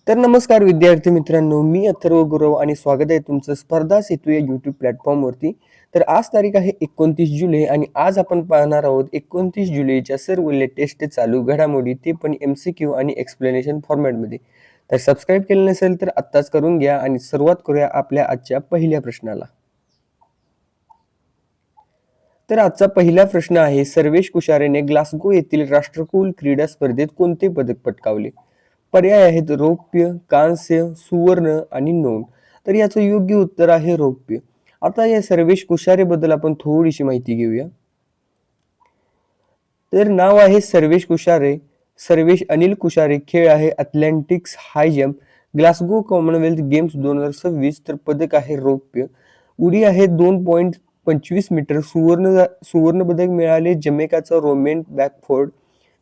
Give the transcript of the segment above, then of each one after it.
तर नमस्कार विद्यार्थी मित्रांनो, मी अथर्व गुरव आणि स्वागत आहे तुमचं स्पर्धा सेतू या यूट्यूब प्लॅटफॉर्मवरती. तर आज तारीख आहे 29 जुलै आणि आज आपण पाहणार आहोत 29 जुलैच्या सर्व लेटेस्ट चालू घडामोडी, ते पण MCQ आणि एक्सप्लेनेशन फॉर्मॅटमध्ये. तर सबस्क्राईब केलं नसेल तर आत्ताच करून घ्या आणि सुरुवात करूया आपल्या आजच्या पहिल्या प्रश्नाला. तर आजचा पहिला प्रश्न आहे, सर्वेश कुशारेने ग्लासगो येथील राष्ट्रकुल क्रीडा स्पर्धेत कोणते पदक पटकावले? पर्याय आहेत रौप्य, कांस्य, सुवर्ण आणि नोंद. तर याचं योग्य उत्तर आहे रौप्य. आता या सर्वेश कुशारे बद्दल आपण थोडीशी माहिती घेऊया. तर नाव आहे सर्वेश कुशारे. सर्वेश अनिल कुशारे. खेळ आहे athletics high jump. Glasgow Commonwealth games 2026. तर पदक आहे रौप्य. उडी आहे 2.25 मीटर. सुवर्ण पदक मिळाले जमैकाचा रोमेन बॅकफोर्ड.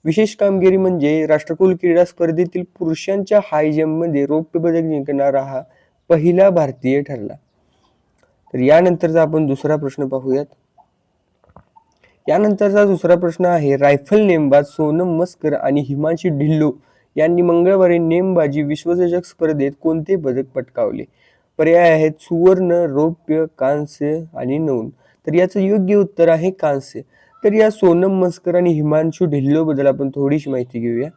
विशेष कामगिरी म्हणजे राष्ट्रकुल क्रीडा स्पर्धेतील पुरुषांच्या हाय जम्पमध्ये रौप्य पदक जिंकणारा हा पहिला भारतीय ठरला. तर यानंतरचा आपण दुसरा प्रश्न पाहूयात. यानंतरचा दुसरा प्रश्न आहे, रायफल नेमबाज सोनम मस्कर आणि हिमांशी ढिल्लो यांनी मंगळवारी नेमबाजी विश्वचषक स्पर्धेत कोणते पदक पटकावले? पर्याय आहेत सुवर्ण, रौप्य, कांस्य आणि नोंद. तर याचं योग्य उत्तर आहे कांस्य. तर या सोनम मस्कर आणि हिमांशू ढिल्लो बद्दल आपण थोडीशी माहिती घेऊया.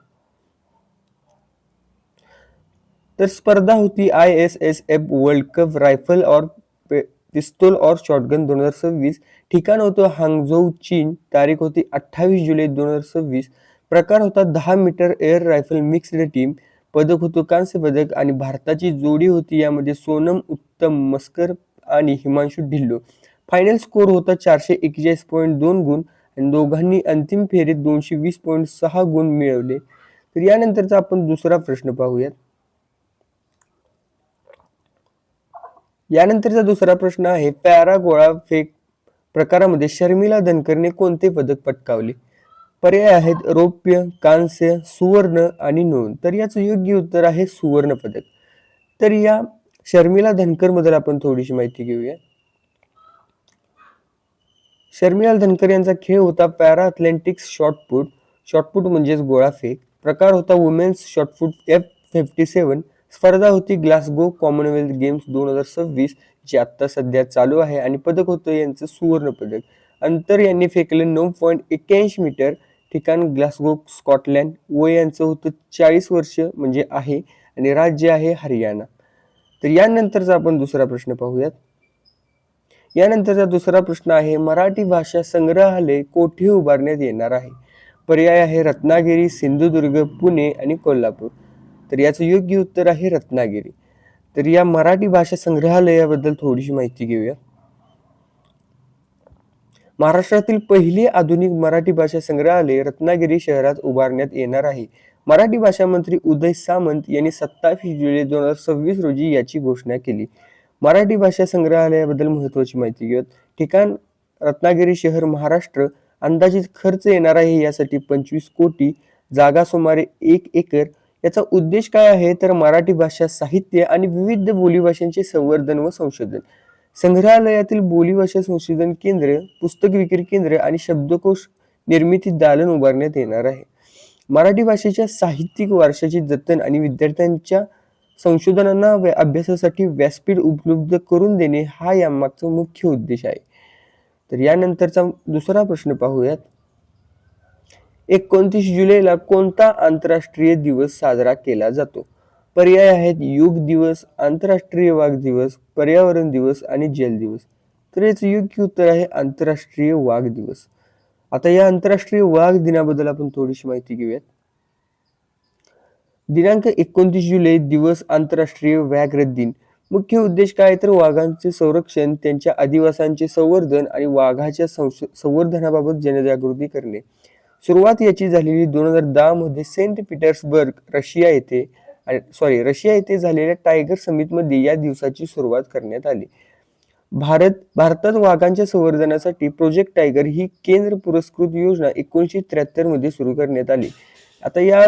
तर स्पर्धा होती ISSF वर्ल्ड कप रायफल और पिस्तूल और शॉटगन 2026. ठिकाण होतं हांगझोऊ चीन. तारीख होती 28 जुलै 2026. प्रकार होता 10 metre air rifle mixed team. पदक होतं कांस्य पदक आणि भारताची जोडी होती यामध्ये सोनम उत्तम मस्कर आणि हिमांशू ढिल्लो. फायनल स्कोर होता 441.2 गुण आणि दोघांनी अंतिम फेरीत 220.6 गुण मिळवले. तर यानंतरचा आपण दुसरा प्रश्न पाहूयात. यानंतरचा दुसरा प्रश्न आहे, पॅरा गोळा फेक प्रकारामध्ये शर्मिला धनकरने कोणते पदक पटकावले? पर्याय आहेत रौप्य, कांस्य, सुवर्ण आणि नोंद. तर याचं योग्य उत्तर आहे सुवर्ण पदक. तर या शर्मिला धनकर बद्दल आपण थोडीशी माहिती घेऊया. शर्मिला धनकर यांचा खेळ होता पॅरा अथलेटिक्स शॉटपुट. शॉटपुट म्हणजेच गोळाफेक. प्रकार होता वुमेन्स शॉटपुट F57. स्पर्धा होती ग्लासगो कॉमनवेल्थ गेम्स 2026 जी आत्ता सध्या चालू आहे आणि पदक होतं यांचं सुवर्ण पदक. अंतर यांनी फेकलं 9.81 मीटर. ठिकाण ग्लासगो स्कॉटलँड. वय यांचं होतं 40 वर्ष म्हणजे आहे आणि राज्य आहे हरियाणा. तर यानंतरचा आपण दुसरा प्रश्न पाहूयात. यानंतरचा दुसरा प्रश्न आहे, मराठी भाषा संग्रहालय कोठे उभारण्यात येणार आहे? पर्याय आहे रत्नागिरी, सिंधुदुर्ग, पुणे आणि कोल्हापूर. तर याचं योग्य उत्तर आहे रत्नागिरी. तर या मराठी भाषा संग्रहालयाबद्दल थोडीशी माहिती घेऊया. महाराष्ट्रातील पहिली आधुनिक मराठी भाषा संग्रहालय रत्नागिरी शहरात उभारण्यात येणार आहे. मराठी भाषा मंत्री उदय सामंत यांनी 27 जुलै 2026 रोजी याची घोषणा केली. मराठी भाषा संग्रहालयाबद्दल महत्त्वाची माहिती घेऊयात. ठिकाण रत्नागिरी शहर, महाराष्ट्र. अंदाजित खर्च येणार आहे यासाठी 25 कोटी. जागा सुमारे 1 एकर. याचा उद्देश काय आहे तर मराठी भाषा साहित्य आणि विविध बोलीभाषांचे संवर्धन व संशोधन. संग्रहालयातील बोलीभाषा संशोधन केंद्र, पुस्तक विक्री केंद्र आणि शब्दकोश निर्मिती दालन उभारण्यात येणार आहे. मराठी भाषेच्या साहित्यिक वारशाची जतन आणि विद्यार्थ्यांच्या संशोधनांना अभ्यासासाठी व्यासपीठ उपलब्ध करून देणे हा यामागचा मुख्य उद्देश आहे. तर यानंतरचा दुसरा प्रश्न पाहूयात. 29 जुलैला कोणता आंतरराष्ट्रीय दिवस साजरा केला जातो? पर्याय आहेत योग दिवस, आंतरराष्ट्रीय वाघ दिवस, पर्यावरण दिवस आणि जल दिवस. तर याचं योग्य उत्तर आहे आंतरराष्ट्रीय वाघ दिवस. आता या आंतरराष्ट्रीय वाघ दिनाबद्दल आपण थोडीशी माहिती घेऊयात. दिनांक 29 जुलै दिवस आंतरराष्ट्रीय व्याघ्र दिन. मुख्य उद्देश काय तर वाघांचे संरक्षण, त्यांच्या अधिवासांचे संवर्धन आणि वाघाच्या संवर्धनाबाबत जनजागृती करणे. सुरुवात याची झालेली 2010 मध्ये सेंट पीटर्सबर्ग रशिया येथे झालेल्या टायगर समिटमध्ये या दिवसाची सुरुवात करण्यात आली. भारतात वाघांच्या संवर्धनासाठी प्रोजेक्ट टायगर ही केंद्र पुरस्कृत योजना 1973 मध्ये सुरू करण्यात आली. आता या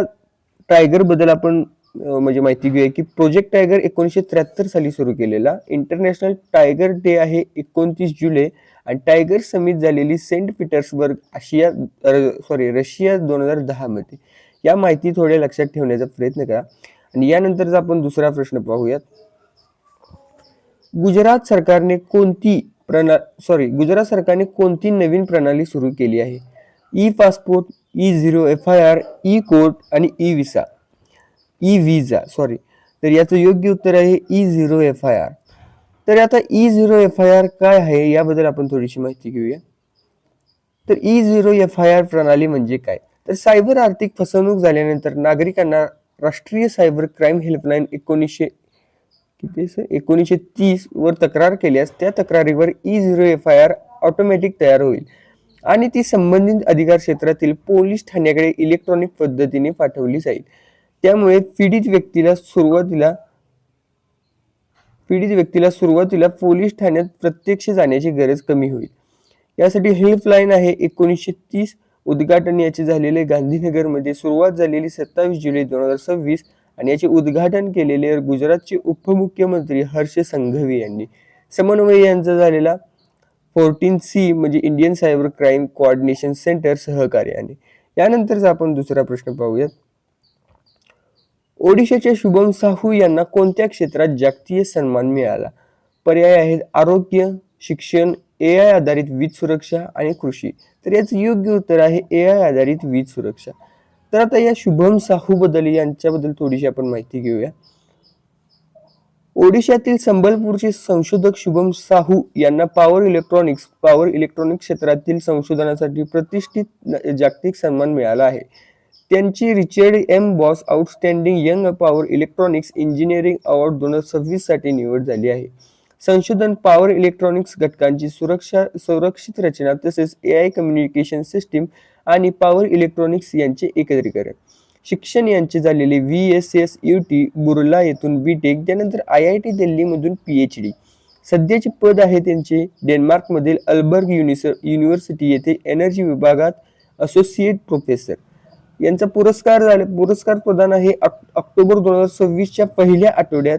टायगर बद्दल आपण म्हणजे माहिती घेऊया की प्रोजेक्ट टायगर 1973 साली सुरू केलेला. इंटरनॅशनल टायगर डे आहे 29 जुलै आणि टायगर समिट झालेली सेंट पीटर्सबर्ग रशिया 2010 मध्ये. या माहिती थोड्या लक्षात ठेवण्याचा प्रयत्न करा. आणि यानंतरचा आपण दुसरा प्रश्न पाहूयात. गुजरात सरकारने कोणती नवीन प्रणाली सुरू केली आहे? E passport, E0 FIR, E court आणि ई विजा तर याचं योग्य उत्तर आहे E0 FIR. तर आता E0 FIR काय आहे याबद्दल आपण थोडीशी माहिती घेऊया. तर E0 FIR प्रणाली म्हणजे काय? तर सायबर आर्थिक फसवणूक झाल्यानंतर नागरिकांना राष्ट्रीय सायबर क्राईम हेल्पलाईन 1930 वर तक्रार केल्यास त्या तक्रारीवर E0 FIR ऑटोमॅटिक तयार होईल आणि ती संबंधित अधिकार क्षेत्रातील पोलीस ठाण्याकडे इलेक्ट्रॉनिक पद्धतीने पाठवली जाईल. त्यामुळे पीडित व्यक्तीला सुरुवातीला पोलीस ठाण्यात प्रत्यक्ष जाण्याची गरज कमी होईल. यासाठी हेल्पलाईन आहे 1930. उद्घाटन याचे झालेले गांधीनगरमध्ये सुरुवात झालेली 27 जुलै 2026 आणि याचे उद्घाटन केलेले गुजरातचे उपमुख्यमंत्री हर्ष संघवी यांनी. समन्वय यांचा झालेला 14C म्हणजे Indian cyber crime coordination centre सहकार्याने. यानंतरचा आपण दुसरा प्रश्न पाहूयात. ओडिशाच्या शुभम साहू यांना कोणत्या क्षेत्रात जागतिक सन्मान मिळाला? पर्याय आहेत आरोग्य, शिक्षण, AI आधारित वीज सुरक्षा आणि कृषी. तर याचं योग्य उत्तर आहे AI आधारित वीज सुरक्षा. तर आता या शुभम साहू यांच्याबद्दल थोडीशी आपण माहिती घेऊया. ओडिशातील संबलपूरचे संशोधक शुभम साहू यांना पॉवर इलेक्ट्रॉनिक्स क्षेत्रातील संशोधनासाठी प्रतिष्ठित जागतिक सन्मान मिळाला आहे. त्यांची Richard M. Boss outstanding young power electronics engineering award 2026 साठी निवड झाली आहे. संशोधन, पॉवर इलेक्ट्रॉनिक्स घटकांची सुरक्षित रचना तसेच AI कम्युनिकेशन सिस्टीम आणि पॉवर इलेक्ट्रॉनिक्स यांचे एकत्रीकरण. शिक्षण यांचे झालेले VSSUT बुर्ला येथून BTech, त्यानंतर IIT दिल्ली मधून PhD. सध्याचे पद आहे त्यांचे डेन्मार्कमधील अल्बर्ग युनिव्हर्सिटी येथे एनर्जी विभागात असोसिएट प्रोफेसर. यांचा पुरस्कार प्रदान आहे ऑक्टोबर 2026च्या पहिल्या आठवड्यात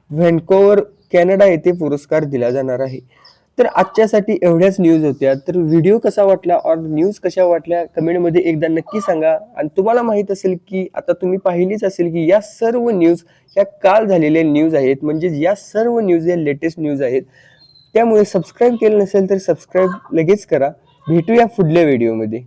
व्हॅन्कोवर कॅनडा येथे पुरस्कार दिला जाणार आहे. तर आजच्यासाठी एवढ्याच न्यूज होत्या. तर व्हिडिओ कसा वाटला और न्यूज कशा वाटल्या कमेंटमध्ये एकदा नक्की सांगा. आणि तुम्हाला माहित असेल की आता तुम्ही पाहिलीच असेल की या सर्व न्यूज या काल झालेल्या न्यूज आहेत, म्हणजे या सर्व न्यूज या लेटेस्ट न्यूज आहेत. त्यामुळे सबस्क्राईब केलं नसेल तर सबस्क्राईब लगेच करा. भेटूया पुढल्या व्हिडिओमध्ये.